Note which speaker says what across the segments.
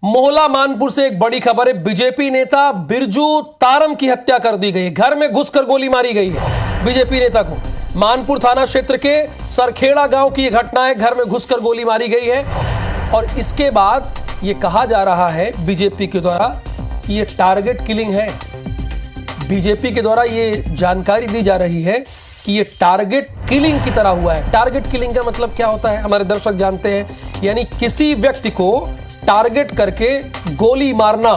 Speaker 1: मोहला मानपुर से एक बड़ी खबर है। बीजेपी नेता बिरजू तारम की हत्या कर दी गई। घर में घुसकर गोली मारी गई है बीजेपी नेता को। मानपुर थाना क्षेत्र के सरखेड़ा गांव की यह घटना है। घर में घुसकर गोली मारी गई है और इसके बाद यह कहा जा रहा है बीजेपी के द्वारा कि यह टारगेट किलिंग है। बीजेपी के द्वारा यह जानकारी दी जा रही है कि यह टारगेट किलिंग की तरह हुआ है। टारगेट किलिंग का मतलब क्या होता है हमारे दर्शक जानते हैं, यानी किसी व्यक्ति को टारगेट करके गोली मारना।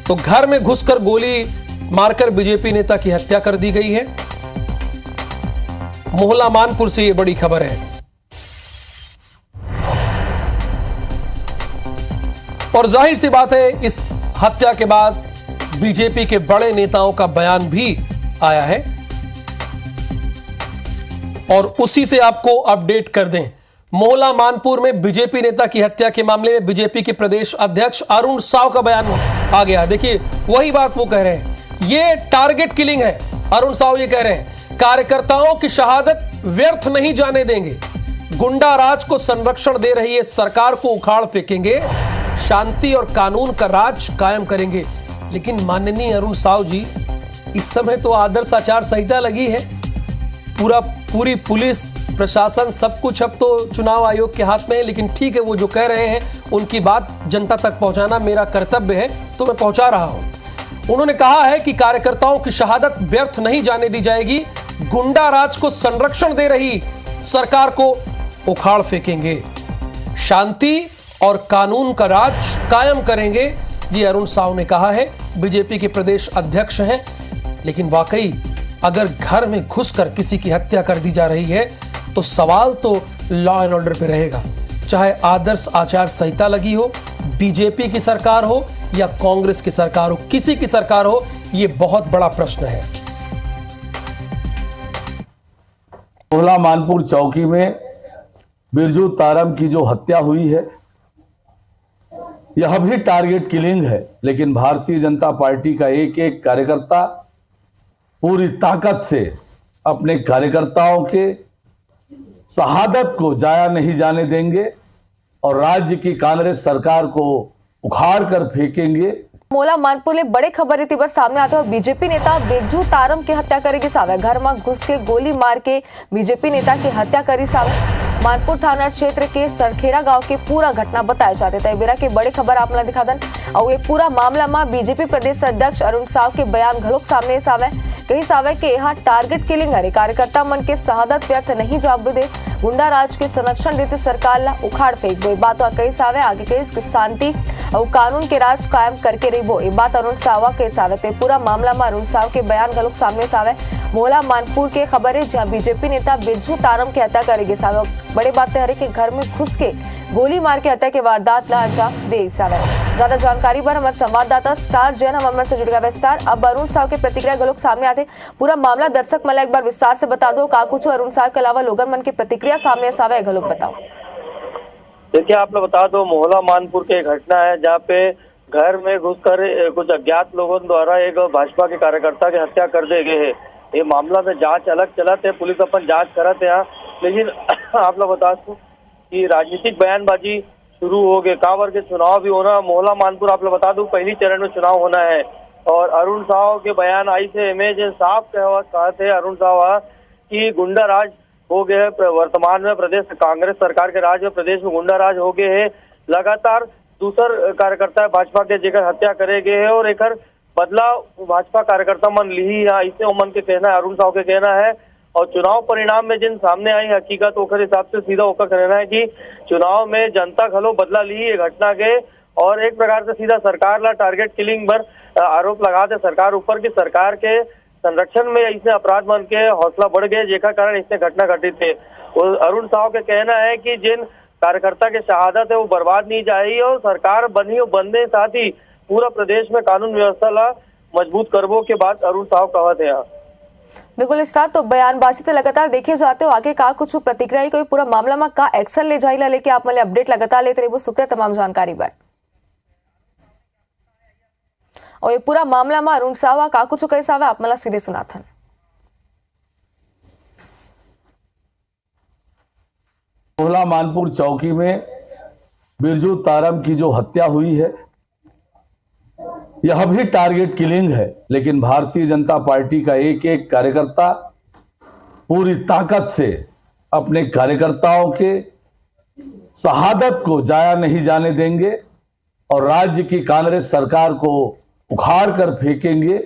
Speaker 1: तो घर में घुसकर गोली मारकर बीजेपी नेता की हत्या कर दी गई है। मोहला मानपुर से यह बड़ी खबर है। और जाहिर सी बात है, इस हत्या के बाद बीजेपी के बड़े नेताओं का बयान भी आया है और उसी से आपको अपडेट कर दें। मोहला मानपुर में बीजेपी नेता की हत्या के मामले में बीजेपी के प्रदेश अध्यक्ष अरुण साव का बयान आ गया। देखिए, वही बात वो कह रहे हैं, ये टारगेट किलिंग है। अरुण साव ये कह रहे हैं, कार्यकर्ताओं की शहादत व्यर्थ नहीं जाने देंगे। गुंडा राज को संरक्षण दे रही है सरकार को उखाड़ फेंकेंगे। शांति और कानून का राज कायम करेंगे। लेकिन माननीय अरुण साव जी, इस समय तो आदर्श आचार संहिता लगी है। पूरी पुलिस प्रशासन सब कुछ अब तो चुनाव आयोग के हाथ में है। लेकिन ठीक है, वो जो कह रहे हैं उनकी बात जनता तक पहुंचाना मेरा कर्तव्य है, तो मैं पहुंचा रहा हूं। उन्होंने कहा है कि कार्यकर्ताओं की शहादत व्यर्थ नहीं जाने दी जाएगी। गुंडा राज को संरक्षण दे रही सरकार को उखाड़ फेंकेंगे। शांति और कानून का राज कायम करेंगे, ये अरुण साव ने कहा है। बीजेपी के प्रदेश अध्यक्ष हैं। लेकिन वाकई अगर घर में घुसकर किसी की हत्या कर दी जा रही है तो सवाल तो लॉ एंड ऑर्डर पे रहेगा। चाहे आदर्श आचार संहिता लगी हो, बीजेपी की सरकार हो या कांग्रेस की सरकार हो, किसी की सरकार हो, यह बहुत बड़ा प्रश्न है।
Speaker 2: मोहला मानपुर चौकी में बिरजू तारम की जो हत्या हुई है, यह भी टारगेट किलिंग है। लेकिन भारतीय जनता पार्टी का एक एक कार्यकर्ता पूरी ताकत से अपने कार्यकर्ताओं के शहादत को जाया नहीं जाने देंगे और राज्य की कांग्रेस सरकार को उखाड़ कर फेंकेंगे।
Speaker 3: मोहला मानपुर में बड़े खबर रीति पर सामने आते हुए बीजेपी नेता बिरजू तारम की हत्या करेगी सावे। घर में घुस के गोली मार के बीजेपी नेता की हत्या करी सावे। मानपुर थाना क्षेत्र के सरखेड़ा गांव के पूरा घटना बताया जाते थे। बेरा के बड़े खबर आपने दिखा दन और ये पूरा मामला में बीजेपी प्रदेश अध्यक्ष अरुण साव के बयान घलोक सामने सावे। कही सावे के यहाँ टारगेट किलिंग है। कार्यकर्ता मन के शहादत व्यर्थ नहीं जाब दे। गुंडा राज के संरक्षण देते सरकार ला उखाड़ फेंक गई बात। और कई सावे आगे कई शांति और कानून के राज कायम करके रही ये बात अरुण सावा के सावे थे। पूरा मामला में अरुण साव के बयान घलोक सामने सावे। मोहला मानपुर के खबर है जहाँ बीजेपी नेता बिरजू तारम की हत्या करेगी सावे। बड़ी बात है कि घर में घुस के गोली मार के हत्या के वारदात ला अंजाम दे सावे। ज्यादा जानकारी पर हमारे संवाददाता स्टार जैन हम हमारे से जुड़ गए। स्टार, अब अरुण साव की प्रतिक्रिया गलोक सामने आते, पूरा मामला दर्शक मला एक बार विस्तार से बता दो। का कुछ अरुण साव के अलावा लोगन मन की प्रतिक्रिया सामने सावे गलोक बताओ।
Speaker 4: देखिए, आप लोग बता दो, मोहला मानपुर की घटना है जहाँ पे घर में घुसकर कुछ अज्ञात लोगों द्वारा एक भाजपा के कार्यकर्ता की हत्या कर दी गई है। ये मामला में जांच अलग चलत है, पुलिस अपन जांच करत है यहाँ। लेकिन आप लोग बता दो कि राजनीतिक बयानबाजी शुरू हो गए। कांवर के चुनाव भी होना, मोहला मानपुर आप लोग बता दूं पहली चरण में चुनाव होना है। और अरुण साव के बयान आई से इमेज साफ कहते हैं अरुण साव कि गुंडा राज हो गए है। वर्तमान में प्रदेश कांग्रेस सरकार के राज में प्रदेश में गुंडा राज हो गए है। लगातार दूसर कार्यकर्ता भाजपा के जेकर हत्या करे गए है और एक बदला भाजपा कार्यकर्ता मन ली है, इसे उमन के कहना है, अरुण साव के कहना है। और चुनाव परिणाम में जिन सामने आई हकीकत ओकर हिसाब से सीधा होकर कहना है कि चुनाव में जनता खलो बदला ली ये घटना के और एक प्रकार से सीधा सरकार ला टारगेट किलिंग पर आरोप लगाते सरकार ऊपर की सरकार के संरक्षण में इसने अपराध मन के हौसला बढ़ गए, जेका कारण इसने घटना घटित थे। अरुण साव के कहना है कि जिन कार्यकर्ता के शहादत है वो बर्बाद नहीं जाएगी और सरकार बनी और बनने साथ ही पूरा प्रदेश में कानून व्यवस्था ला मजबूत करबो के बाद अरुण साव कहते हैं।
Speaker 3: बिल्कुल स्टार, तो बयानबाजी तो लगातार देखे जाते हो, आगे का कुछ प्रतिक्रिया कोई पूरा मामला में का एक्शन ले जाइला लेके आप मतलब अपडेट लगातार लेते रहे, शुक्रिया तमाम जानकारी पर। और ये पूरा मामला में अरुण सावा का कुछ कैसा हुआ आप मला सीधे सुनाथन।
Speaker 2: मोहला मानपुर चौकी में बिरजू तारम की जो हत्या हुई है, यह भी टारगेट किलिंग है, लेकिन भारतीय जनता पार्टी का एक एक कार्यकर्ता पूरी ताकत से अपने कार्यकर्ताओं के शहादत को जाया नहीं जाने देंगे और राज्य की कांग्रेस सरकार को उखाड़ कर फेंकेंगे।